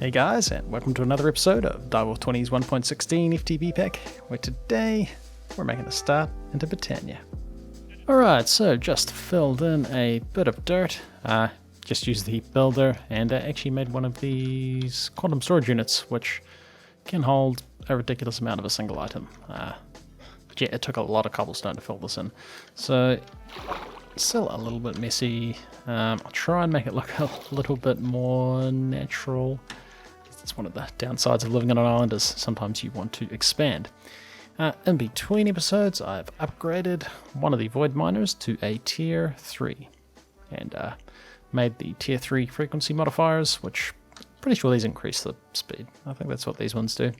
Hey guys, and welcome to another episode of Direwolf20's 1.16 FTB Pack, where today we're making a start into Botania. Alright, so just filled in a bit of dirt, just used the heap builder, and actually made one of these quantum storage units, which can hold a ridiculous amount of a single item. But yeah, it took a lot of cobblestone to fill this in, so still a little bit messy. I'll try and make it look a little bit more natural. It's one of the downsides of living on an island is sometimes you want to expand. In between episodes, I've upgraded one of the void miners to a tier 3 and made the tier 3 frequency modifiers, which I'm pretty sure these increase the speed. I think that's what these ones do.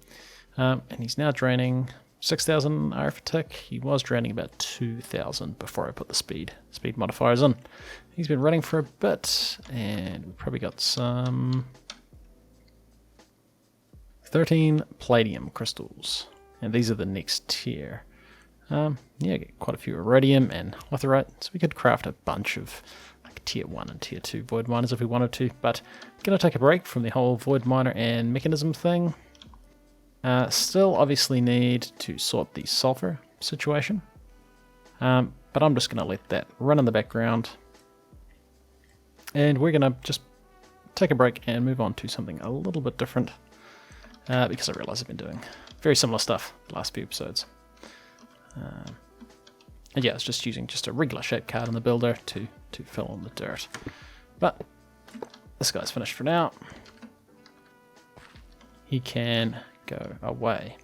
And he's now draining 6,000 RF a tick. He was draining about 2,000 before I put the speed modifiers in. He's been running for a bit, and we've probably got some 13 palladium crystals, and these are the next tier. Yeah, get quite a few iridium and litherite, so we could craft a bunch of like tier 1 and tier 2 void miners if we wanted to, but I'm going to take a break from the whole void miner and mechanism thing. Still obviously need to sort the sulfur situation, but I'm just going to let that run in the background, and we're going to just take a break and move on to something a little bit different, because I realise I've been doing very similar stuff the last few episodes. And yeah, I was just using just a regular shape card in the builder to fill in the dirt, but this guy's finished for now. He can go away.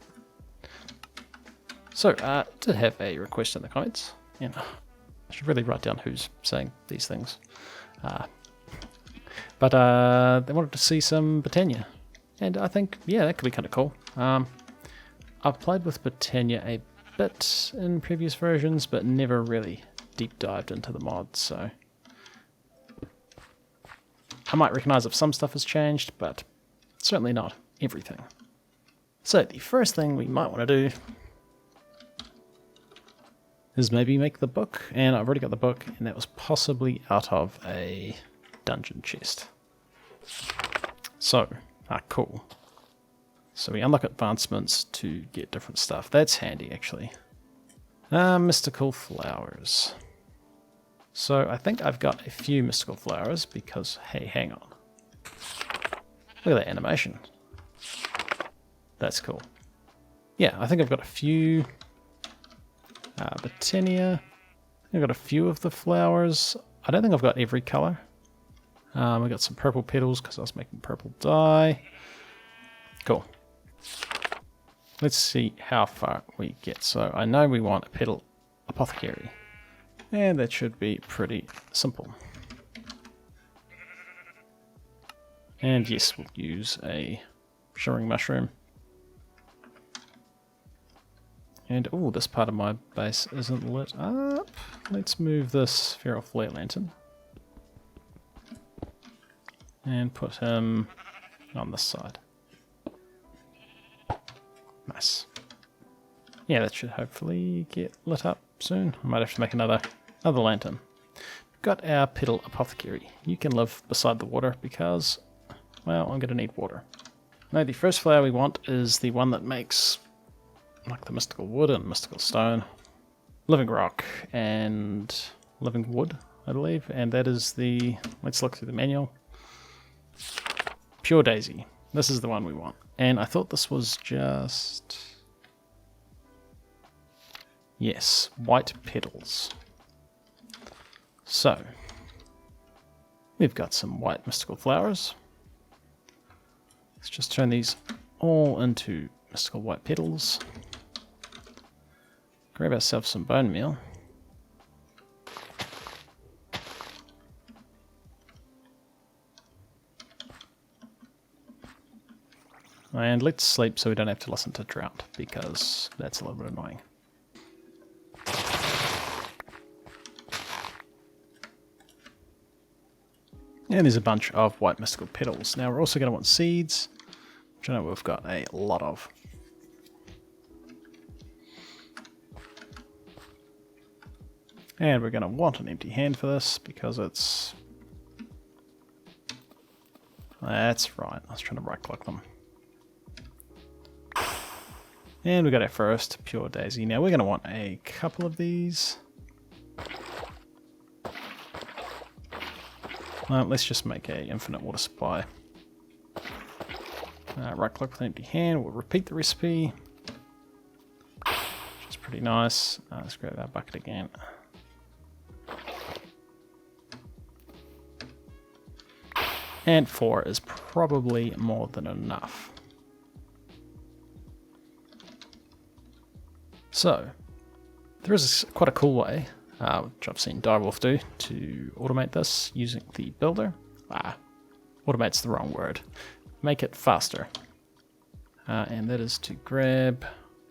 So, did have a request in the comments, and I should really write down who's saying these things. But they wanted to see some Botania, and I think, yeah, that could be kind of cool. I've played with Botania a bit in previous versions, but never really deep dived into the mods, so I might recognize if some stuff has changed, but certainly not everything. So the first thing we might want to do is maybe make the book, and I've already got the book, and that was possibly out of a dungeon chest. So, cool. So we unlock advancements to get different stuff. That's handy, actually. Mystical flowers. So I think I've got a few mystical flowers because, hey, hang on. Look at that animation. That's cool. Yeah, I think I've got a few Botania. I've got a few of the flowers. I don't think I've got every color. I got some purple petals because I was making purple dye. Cool. Let's see how far we get. So I know we want a petal apothecary, and that should be pretty simple. And yes, we'll use a shimmering mushroom. And oh, this part of my base isn't lit up. Let's move this feral flare lantern and put him on this side. Nice. Yeah, that should hopefully get lit up soon. I might have to make another lantern. We've got our petal apothecary. You can live beside the water because, well, I'm going to need water. Now, the first flower we want is the one that makes like the mystical wood and mystical stone, living rock and living wood, I believe, and that is the, let's look through the manual, pure daisy. This is the one we want, and I thought this was just, yes, white petals. So we've got some white mystical flowers. Let's just turn these all into mystical white petals. Grab ourselves some bone meal. And let's sleep so we don't have to listen to drought, because that's a little bit annoying. And there's a bunch of white mystical petals. Now we're also going to want seeds, which I know we've got a lot of. And we're going to want an empty hand for this because it's That's right, I was trying to right click them. And we got our first pure daisy. Now we're going to want a couple of these. Let's just make a infinite water supply. Right click with an empty hand, we'll repeat the recipe. Which is pretty nice. Let's grab our bucket again. And 4 is probably more than enough. So, there is quite a cool way, which I've seen Direwolf do, to automate this using the builder. Automate's the wrong word. Make it faster. And that is to grab,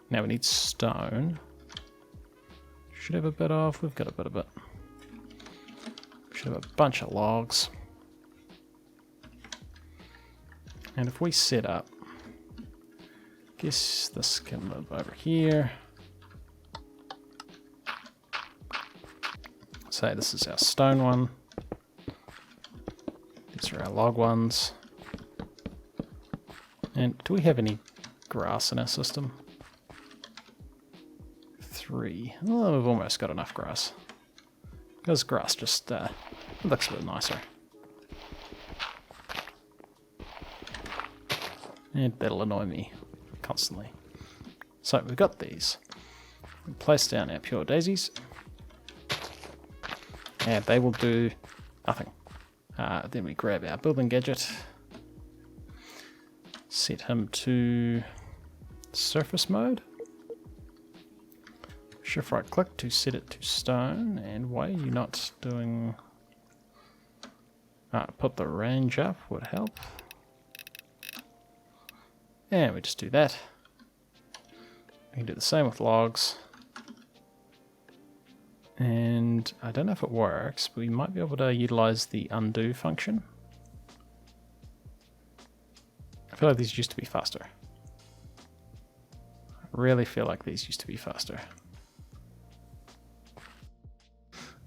now we need stone. Should have a bit of, we've got a bit of it. Should have a bunch of logs. And if we set up, guess this can live over here. Say this is our stone one. These are our log ones. And do we have any grass in our system? 3. Oh, we've almost got enough grass. Because grass just looks a bit nicer. And that'll annoy me constantly. So we've got these. We place down our pure daisies. And they will do nothing. Then we grab our building gadget. Set him to surface mode. Shift right click to set it to stone. And why are you not doing... put the range up would help. And we just do that. We can do the same with logs. And I don't know if it works, but we might be able to utilize the undo function. I feel like these used to be faster. I really feel like these used to be faster.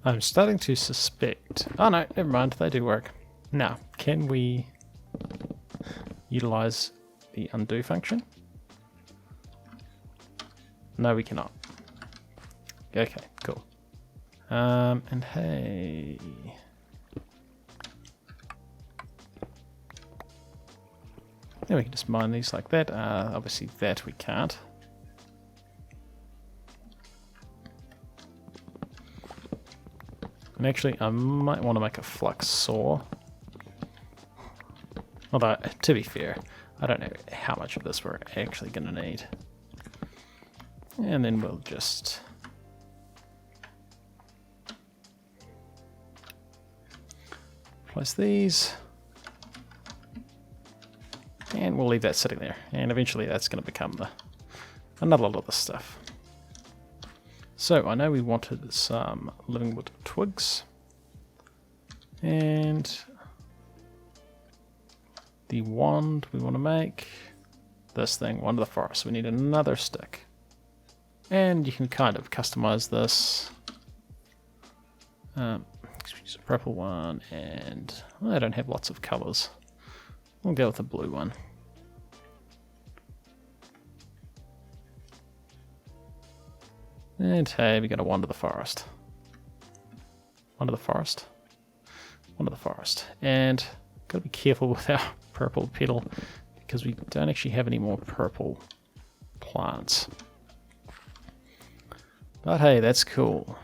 I'm starting to suspect... Oh no, never mind, they do work. Now, can we utilize the undo function? No, we cannot. Okay, cool. And hey... Yeah, we can just mine these like that. Obviously that we can't. And actually, I might want to make a flux saw. Although, to be fair, I don't know how much of this we're actually going to need. And then we'll just... place these. And we'll leave that sitting there. And eventually that's going to become another lot of the stuff. So I know we wanted some living wood twigs. And the wand we want to make. This thing, Wand of the Forest. We need another stick. And you can kind of customize this. Use a purple one, and I don't have lots of colors. We'll go with a blue one. And hey, we got a Wand of the Forest. Wand of the Forest. Wand of the Forest. And gotta be careful with our purple petal because we don't actually have any more purple plants. But hey, that's cool.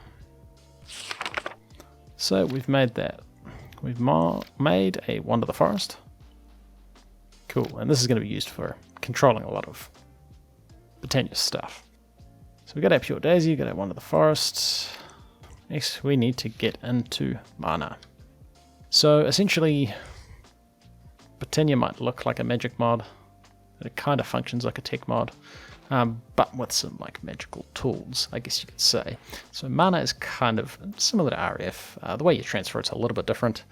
So we've made that. We've made a Wand of the Forest. Cool, and this is going to be used for controlling a lot of Botania stuff. So we got our Pure Daisy, we got our Wand of the Forest. Next we need to get into mana. So essentially, Botania might look like a magic mod. It kind of functions like a tech mod. But with some like magical tools, I guess you could say. So mana is kind of similar to RF. The way you transfer it's a little bit different,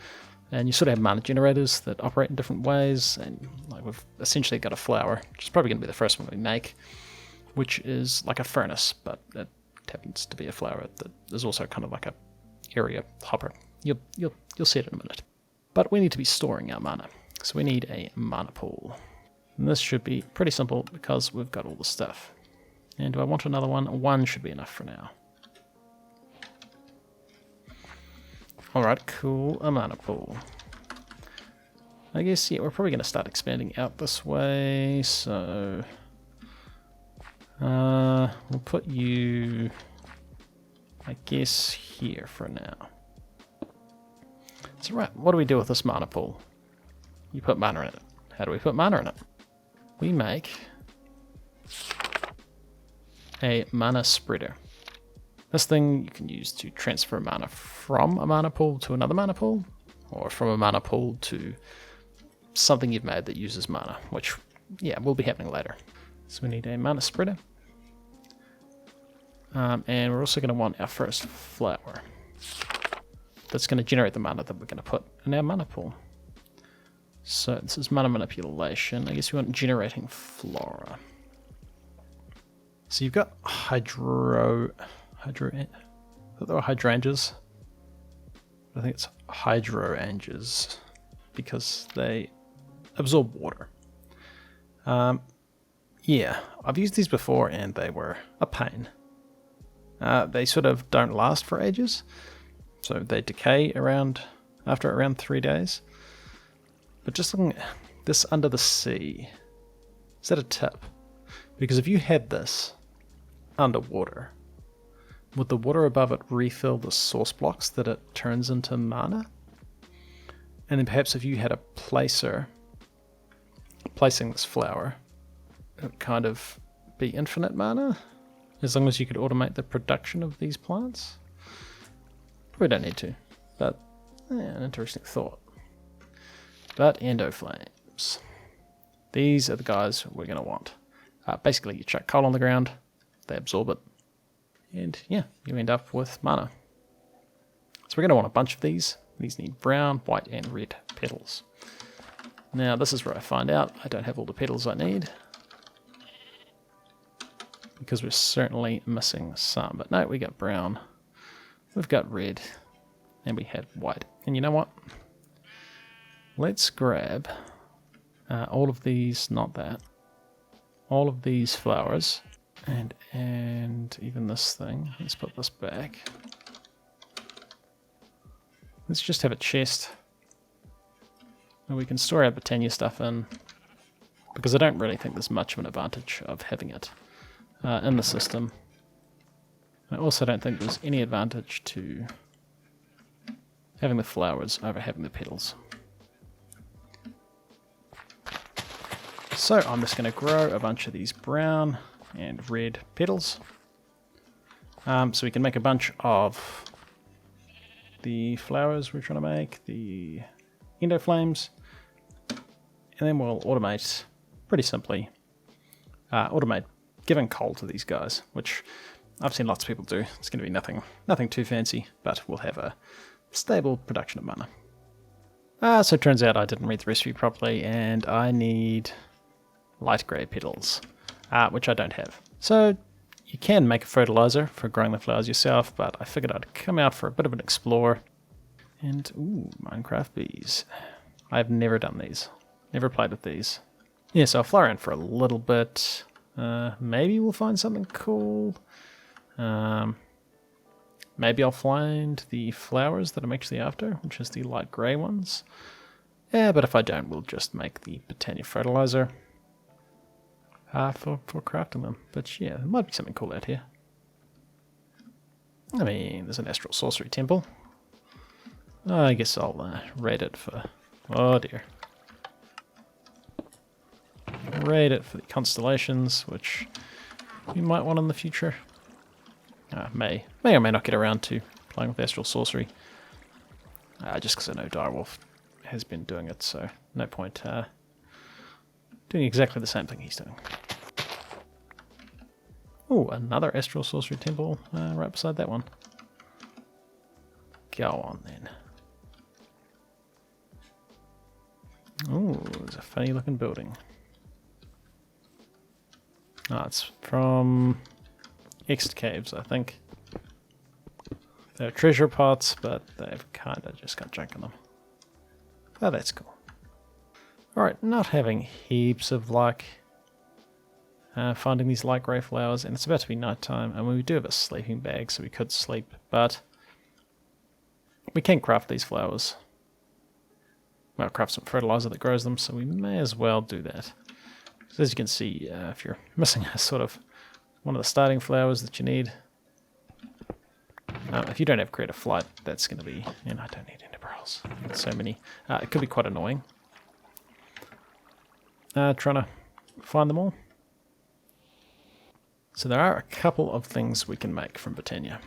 and you sort of have mana generators that operate in different ways. And like we've essentially got a flower, which is probably going to be the first one we make, which is like a furnace, but it happens to be a flower that is also kind of like a area hopper. You'll see it in a minute. But we need to be storing our mana. So we need a mana pool. And this should be pretty simple because we've got all the stuff. And do I want another one? One should be enough for now. Alright, cool. A mana pool. I guess, yeah, we're probably going to start expanding out this way, so... we'll put you, I guess, here for now. So right, what do we do with this mana pool? You put mana in it. How do we put mana in it? We make a mana spreader. This thing you can use to transfer mana from a mana pool to another mana pool, or from a mana pool to something you've made that uses mana, which, yeah, will be happening later. So we need a mana spreader. And we're also going to want our first flower. That's going to generate the mana that we're going to put in our mana pool. So this is mana manipulation. I guess we want generating flora. So you've got hydrangeas. I think it's hydrangeas because they absorb water. Yeah, I've used these before and they were a pain. They sort of don't last for ages, so they decay after around 3 days. But just looking at this under the sea, is that a tip? Because if you had this underwater, would the water above it refill the source blocks that it turns into mana? And then perhaps if you had a placer placing this flower, it would kind of be infinite mana, as long as you could automate the production of these plants. We don't need to, but yeah, an interesting thought. But Endoflames. These are the guys we're going to want. Basically, you chuck coal on the ground, they absorb it, and yeah, you end up with mana. So we're going to want a bunch of these. These need brown, white, and red petals. Now, this is where I find out I don't have all the petals I need, because we're certainly missing some. But no, we got brown, we've got red, and we had white. And you know what? Let's grab all of these, not that, all of these flowers, and even this thing. Let's put this back. Let's just have a chest where we can store our Botania stuff in, because I don't really think there's much of an advantage of having it in the system. I also don't think there's any advantage to having the flowers over having the petals. So I'm just going to grow a bunch of these brown and red petals, so we can make a bunch of the flowers we're trying to make, the Endoflames, and then we'll automate, pretty simply, automate giving coal to these guys, which I've seen lots of people do. It's going to be nothing too fancy, but we'll have a stable production of mana. So it turns out I didn't read the recipe properly, and I need light grey petals, which I don't have. So you can make a fertilizer for growing the flowers yourself, but I figured I'd come out for a bit of an explore. And, ooh, Minecraft bees. I've never done these. Never played with these. Yeah, so I'll fly around for a little bit. Maybe we'll find something cool. Maybe I'll find the flowers that I'm actually after, which is the light grey ones. Yeah, but if I don't, we'll just make the Botania fertilizer for crafting them. But yeah, there might be something cool out here. I mean, there's an astral sorcery temple. I guess I'll raid it for... Oh dear. Raid it for the constellations, which we might want in the future. May or may not get around to playing with astral sorcery. Just because I know Direwolf has been doing it, so no point doing exactly the same thing he's doing. Oh, another astral sorcery temple right beside that one. Go on then. Oh, there's a funny looking building. It's from Ext Caves, I think. They're treasure pots, but they've kind of just got junk in them. Oh, that's cool. Alright, not having heaps of luck finding these light grey flowers, and it's about to be night time, and we do have a sleeping bag, so we could sleep, but we can craft these flowers. Well, craft some fertilizer that grows them, so we may as well do that. So as you can see, if you're missing a sort of one of the starting flowers that you need, if you don't have creative flight, that's going to be, and I don't need ender pearls. So many. It could be quite annoying. Trying to find them all. So there are a couple of things we can make from Botania.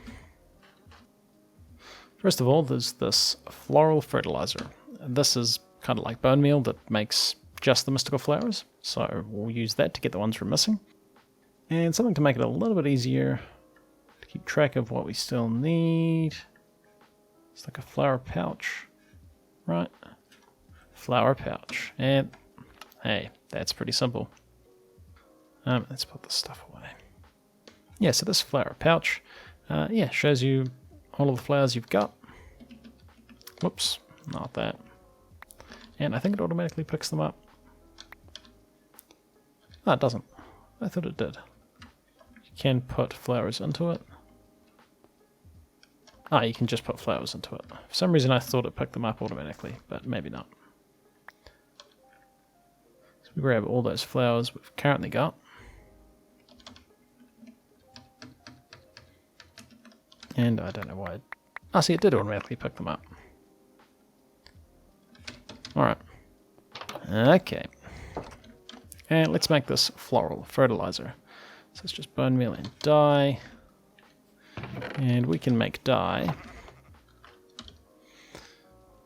First of all, there's this floral fertilizer. This is kind of like bone meal that makes just the mystical flowers, so we'll use that to get the ones we're missing. And something to make it a little bit easier to keep track of what we still need. It's like a flower pouch, right? Flower pouch. And hey, that's pretty simple. Let's put this stuff away. Yeah, so this flower pouch, shows you all of the flowers you've got. Whoops, not that. And I think it automatically picks them up. No, it doesn't. I thought it did. You can put flowers into it. You can just put flowers into it. For some reason I thought it picked them up automatically, but maybe not. So we grab all those flowers we've currently got. And I don't know why. See, it did automatically pick them up. Alright. Okay. And let's make this floral fertilizer. So it's just bone meal and dye. And we can make dye.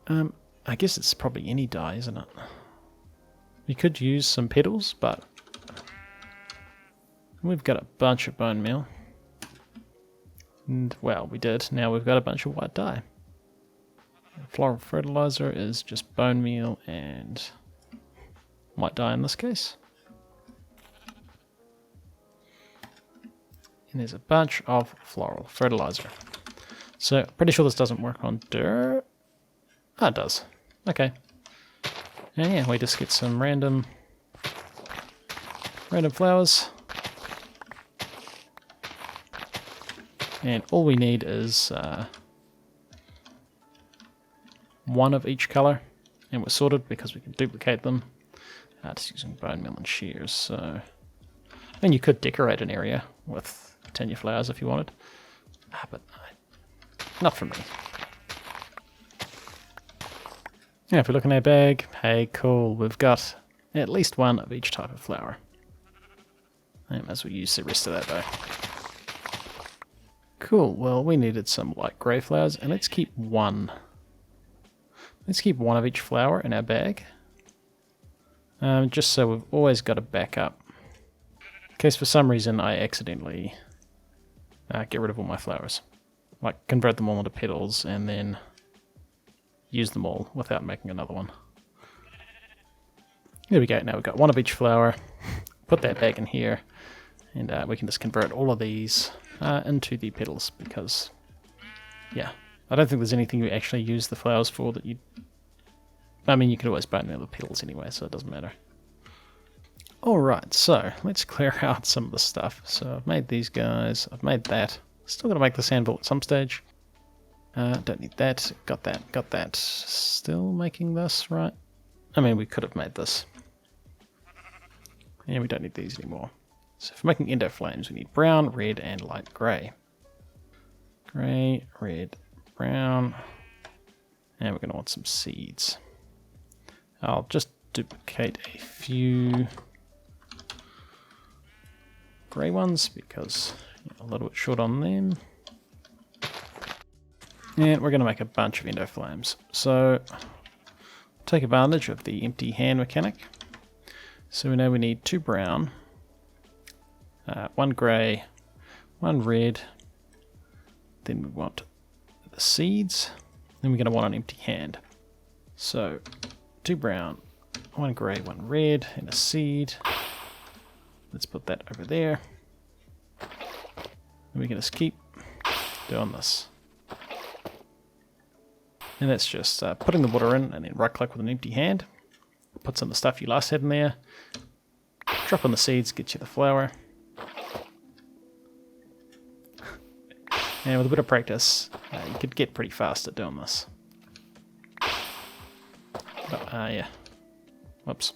I guess it's probably any dye, isn't it? We could use some petals, but we've got a bunch of bone meal. And, well, we did. Now we've got a bunch of white dye. Floral fertilizer is just bone meal and white dye in this case. And there's a bunch of floral fertilizer. So, pretty sure this doesn't work on dirt. It does. Okay. And yeah, we just get some random flowers. And all we need is one of each color, and we're sorted because we can duplicate them just using bone meal and shears. So, and you could decorate an area with Botania flowers if you wanted, but not for me. Yeah, if we look in our bag, hey, cool, we've got at least one of each type of flower. I might as well use the rest of that though. Cool, well we needed some light grey flowers, and let's keep one. Let's keep one of each flower in our bag. Just so we've always got a backup. In case for some reason I accidentally get rid of all my flowers. Like convert them all into petals and then use them all without making another one. There we go, now we've got one of each flower. Put that back in here, and we can just convert all of these into the petals, because, yeah, I don't think there's anything you actually use the flowers for that you... I mean, you could always bone meal the petals anyway, so it doesn't matter. Alright, so let's clear out some of the stuff. So I've made these guys, I've made that. Still gotta make this anvil at some stage. Don't need that, got that. Still making this, right? I mean, we could have made this. And we don't need these anymore. So for making Endoflames, we need brown, red, and light grey. Grey, red, brown. And we're going to want some seeds. I'll just duplicate a few grey ones because a little bit short on them. And we're going to make a bunch of Endoflames. So take advantage of the empty hand mechanic. So we know we need 2 brown, 1 grey, 1 red. Then we want the seeds. Then we're going to want an empty hand. So 2 brown, 1 grey, 1 red, and a seed. Let's put that over there. And we can just keep doing this. And that's just putting the water in and then right click with an empty hand. puts in the stuff you last had in there. Drop in the seeds, gets you the flower. And with a bit of practice, you could get pretty fast at doing this. But, yeah. Whoops.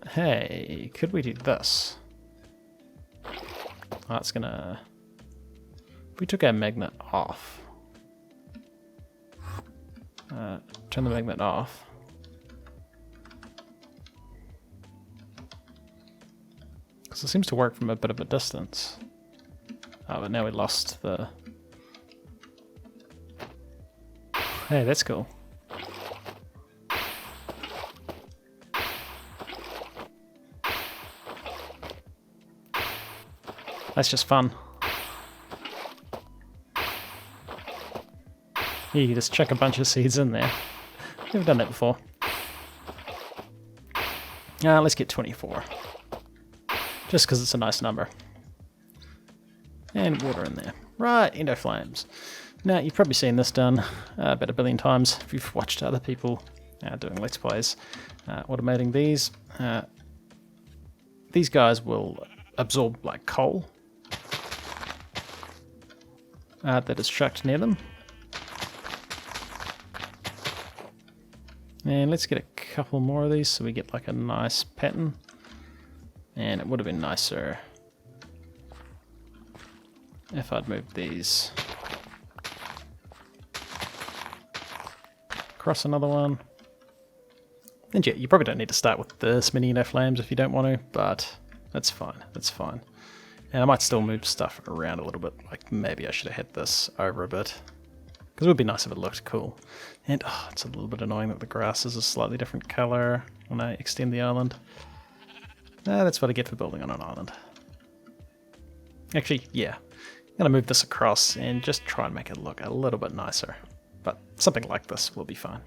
Hey, could we do this? Oh, it's gonna... If we took our magnet off... turn the magnet off. Because it seems to work from a bit of a distance. Oh, but now we lost the... Hey, that's cool. That's just fun. You can just chuck a bunch of seeds in there. We've done that before. Let's get 24. Just because it's a nice number. And water in there. Right, Endoflames. Now, you've probably seen this done about a billion times if you've watched other people doing Let's Plays. Automating these. These guys will absorb like coal that is chucked near them. And let's get a couple more of these so we get like a nice pattern. And it would have been nicer if I'd moved these across another one. And yeah, you probably don't need to start with this many Endoflames if you don't want to, but that's fine, that's fine. And I might still move stuff around a little bit, like maybe I should have had this over a bit. Because it would be nice if it looked cool. And it's a little bit annoying that the grass is a slightly different colour when I extend the island. That's what I get for building on an island. Actually, yeah. I'm going to move this across and just try and make it look a little bit nicer. But something like this will be fine.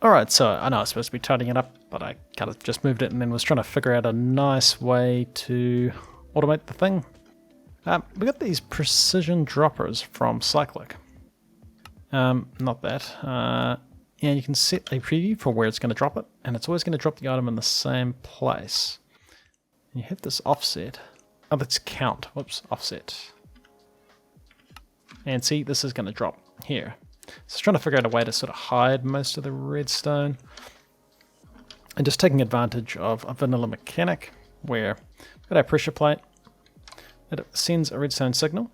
Alright, so I know I was supposed to be tidying it up, but I kind of just moved it and then was trying to figure out a nice way to automate the thing. We got these precision droppers from Cyclic. Not that. And you can set a preview for where it's going to drop it, and it's always going to drop the item in the same place. And you have this offset. Oh, that's count. Whoops, offset. And see, this is going to drop here. So trying to figure out a way to sort of hide most of the redstone. And just taking advantage of a vanilla mechanic where we've got our pressure plate. It sends a redstone signal.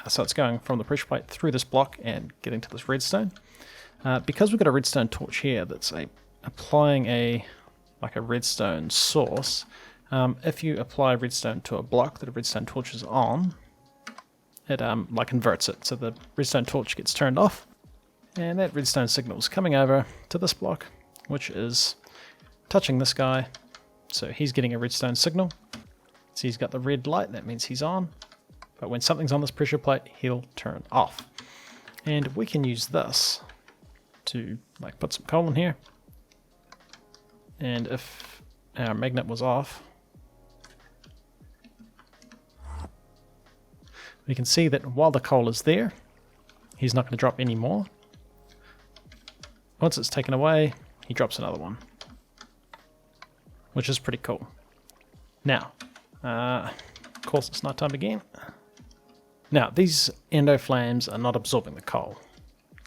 So it's going from the pressure plate through this block and getting to this redstone. Because we've got a redstone torch here that's applying a redstone source, if you apply redstone to a block that a redstone torch is on, it inverts it. So the redstone torch gets turned off, and that redstone signal is coming over to this block, which is touching this guy. So he's getting a redstone signal. So he's got the red light, that means he's on. But when something's on this pressure plate, he'll turn off. And we can use this to put some coal in here. And if our magnet was off, we can see that while the coal is there, he's not going to drop any more. Once it's taken away, he drops another one, which is pretty cool. Now, of course it's night time again. Now, these Endoflames are not absorbing the coal.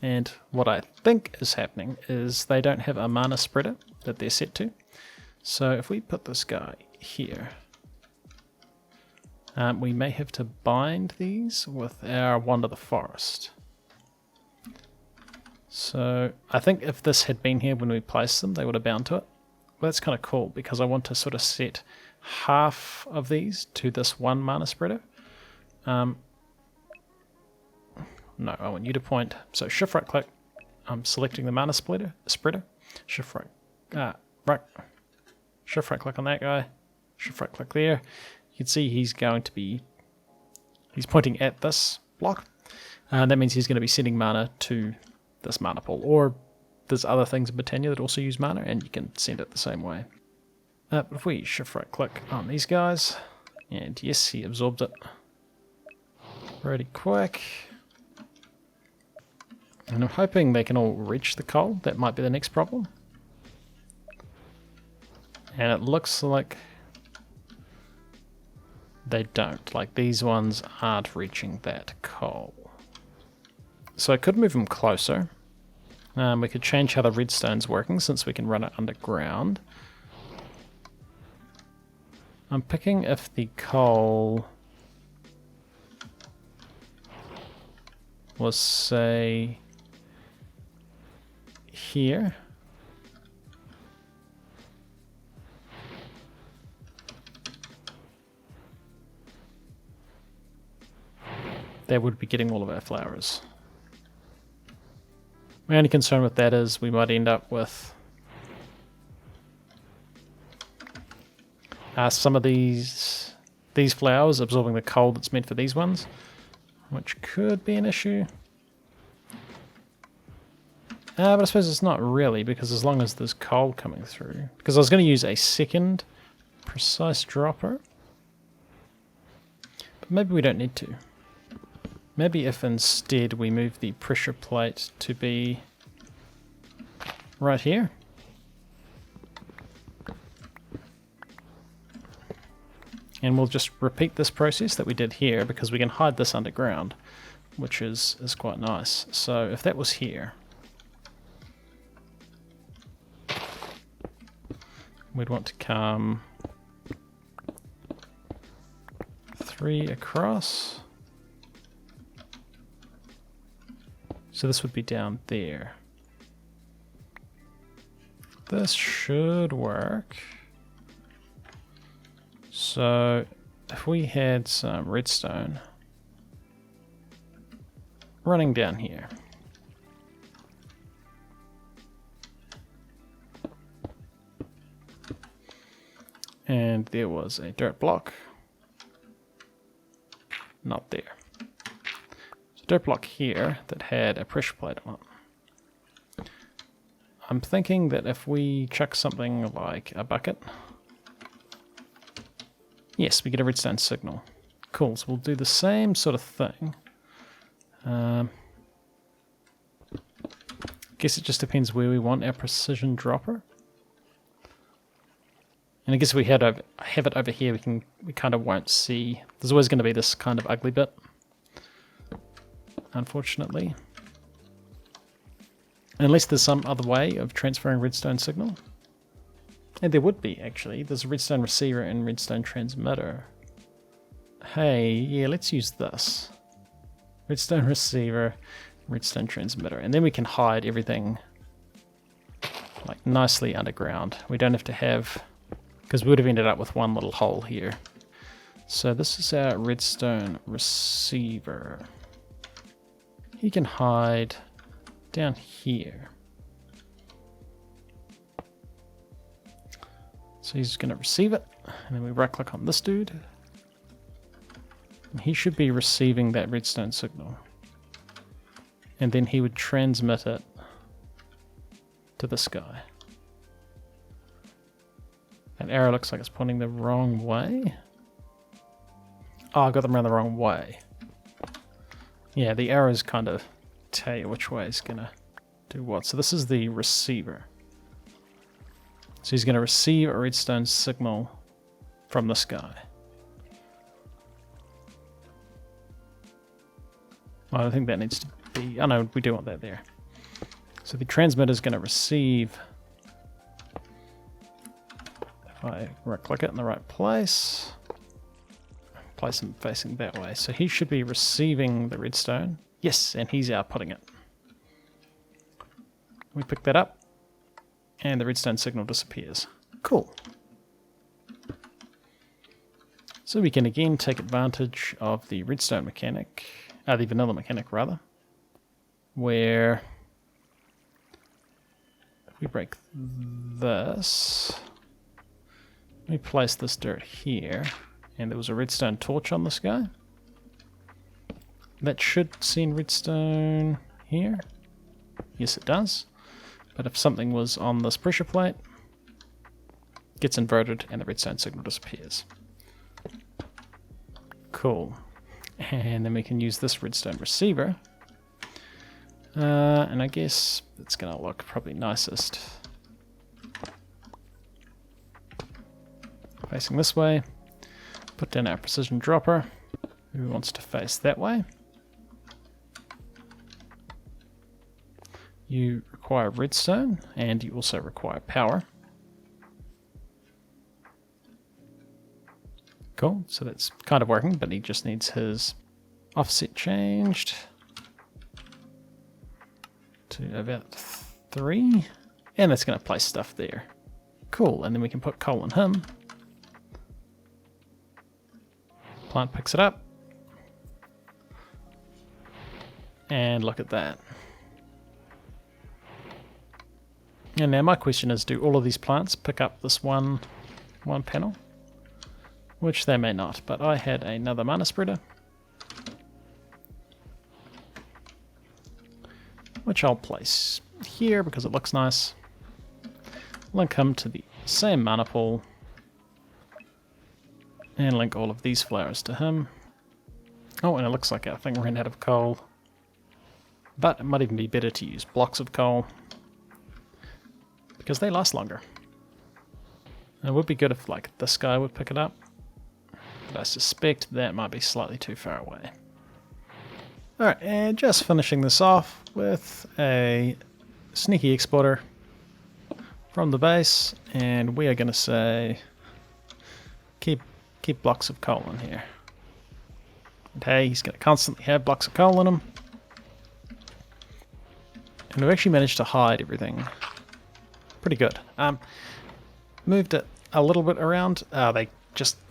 And what I think is happening is they don't have a mana spreader that they're set to. So if we put this guy here, we may have to bind these with our Wand of the Forest. So I think if this had been here when we placed them, they would have bound to it. Well, that's kind of cool because I want to sort of set half of these to this one mana spreader. No, I want you to point. So shift right click. I'm selecting the mana spreader. Shift right click on that guy. Shift right click there. You can see he's pointing at this block. That means he's going to be sending mana to this mana pool. Or there's other things in Botania that also use mana, and you can send it the same way. If we shift right click on these guys, and yes, he absorbs it pretty quick. And I'm hoping they can all reach the coal. That might be the next problem. And it looks like they don't. Like these ones aren't reaching that coal. So I could move them closer. We could change how the redstone's working since we can run it underground. I'm picking if the coal was, say, here. That would be getting all of our flowers. My only concern with that is we might end up with some of these flowers absorbing the coal that's meant for these ones, which could be an issue. But I suppose it's not really, because as long as there's coal coming through. Because I was going to use a second precise dropper. But maybe we don't need to. Maybe if instead we move the pressure plate to be right here. And we'll just repeat this process that we did here, because we can hide this underground, which is quite nice. So if that was here, we'd want to come 3 across. So this would be down there. This should work. So if we had some redstone running down here. And there was a dirt block. Not there. So dirt block here that had a pressure plate on it. I'm thinking that if we chuck something like a bucket. Yes, we get a redstone signal. Cool, so we'll do the same sort of thing. Guess it just depends where we want our precision dropper. And I guess if we have it over here, we kind of won't see. There's always going to be this kind of ugly bit, unfortunately. Unless there's some other way of transferring redstone signal. And there would be, actually. There's a redstone receiver and redstone transmitter. Hey, yeah, let's use this. Redstone receiver, redstone transmitter. And then we can hide everything like nicely underground. We don't have to have... because we would have ended up with one little hole here. So this is our redstone receiver. He can hide down here. So he's going to receive it, and then we right click on this dude. And he should be receiving that redstone signal. And then he would transmit it to this guy. That arrow looks like it's pointing the wrong way. Oh, I got them around the wrong way. Yeah, the arrows kind of tell you which way it's going to do what. So this is the receiver. So he's going to receive a redstone signal from this guy. Well, I don't think that needs to be... oh no, we do want that there. So the transmitter is going to receive... if I right click it in the right place, place him facing that way. So he should be receiving the redstone. Yes, and he's outputting it. We pick that up, and the redstone signal disappears. Cool. So we can again take advantage of the redstone mechanic, the vanilla mechanic rather, where if we break this, we place this dirt here, and there was a redstone torch on this guy. That should send redstone here. Yes, it does. But if something was on this pressure plate, it gets inverted and the redstone signal disappears. Cool. And then we can use this redstone receiver. And I guess it's going to look probably nicest facing this way. Put down our precision dropper, who wants to face that way. You require redstone, and you also require power. Cool, so that's kind of working, but he just needs his offset changed to about 3, and that's going to place stuff there. Cool, and then we can put coal in him. Plant picks it up. And look at that. And now my question is, do all of these plants pick up this one panel? Which they may not, but I had another mana spreader, which I'll place here because it looks nice. Link him to the same mana pool, and link all of these flowers to him. Oh, and it looks like our thing ran out of coal, but it might even be better to use blocks of coal, because they last longer. And it would be good if like this guy would pick it up, but I suspect that might be slightly too far away. Alright, and just finishing this off with a sneaky exporter from the base, and we are going to say keep blocks of coal in here. And hey, he's going to constantly have blocks of coal in him. And we've actually managed to hide everything pretty good. Moved it a little bit around.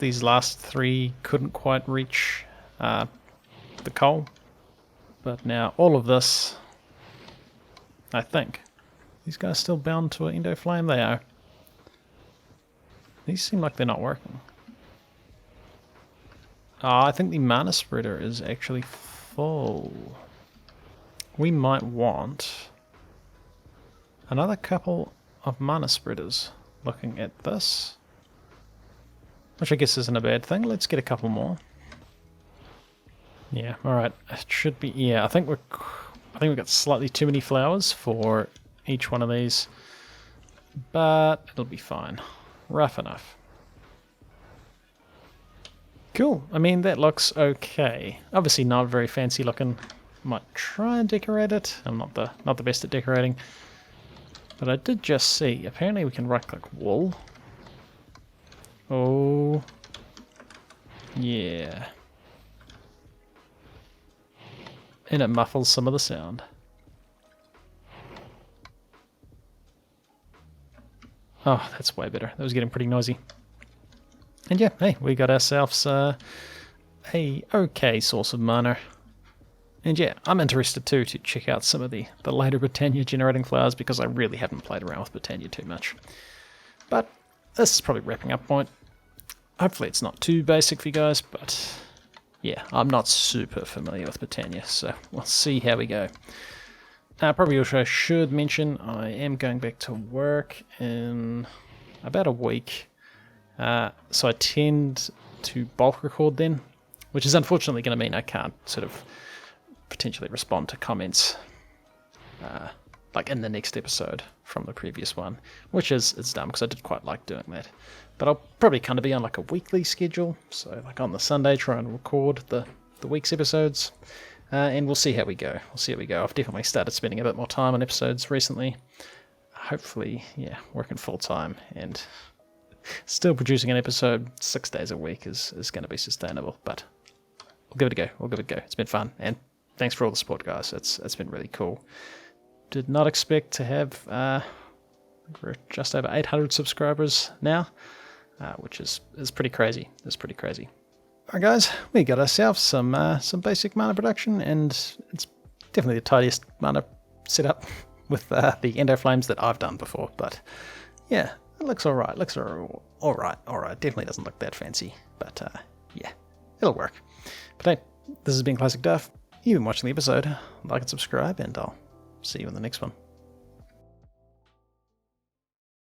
These last 3 couldn't quite reach the coal. But now all of this, I think. These guys still bound to an Endoflame? They are. These seem like they're not working. I think the mana spreader is actually full. We might want another couple of mana spreaders looking at this. Which I guess isn't a bad thing. Let's get a couple more. Yeah, alright. It should be, yeah, I think we've got slightly too many flowers for each one of these. But it'll be fine. Rough enough. Cool. I mean, that looks okay. Obviously not very fancy looking. Might try and decorate it. I'm not the best at decorating. But I did just see, apparently we can right-click wool. Oh. Yeah. And it muffles some of the sound. Oh, that's way better. That was getting pretty noisy. And yeah, hey, we got ourselves a okay source of mana. And yeah, I'm interested too to check out some of the later Botania generating flowers, because I really haven't played around with Botania too much. But this is probably wrapping up point. Hopefully it's not too basic for you guys, but yeah, I'm not super familiar with Botania, so we'll see how we go. Probably also should mention I am going back to work in about a week. So I tend to bulk record then, which is unfortunately going to mean I can't sort of potentially respond to comments like in the next episode from the previous one, which is dumb because I did quite like doing that. But I'll probably kind of be on like a weekly schedule, so like on the Sunday try and record the week's episodes, and we'll see how we go. I've definitely started spending a bit more time on episodes recently. Hopefully, yeah, working full time and still producing an episode 6 days a week is going to be sustainable, but we'll give it a go. It's been fun, and thanks for all the support, guys. It's been really cool. Did not expect to have we're just over 800 subscribers now, which is pretty crazy. It's pretty crazy. All right, guys, we got ourselves some basic mana production, and it's definitely the tidiest mana setup with the Endoflames that I've done before. But yeah, it looks all right. All right. Definitely doesn't look that fancy, but yeah, it'll work. But hey, this has been ClassicDuff. You've been watching the episode. Like and subscribe, and I'll see you in the next one.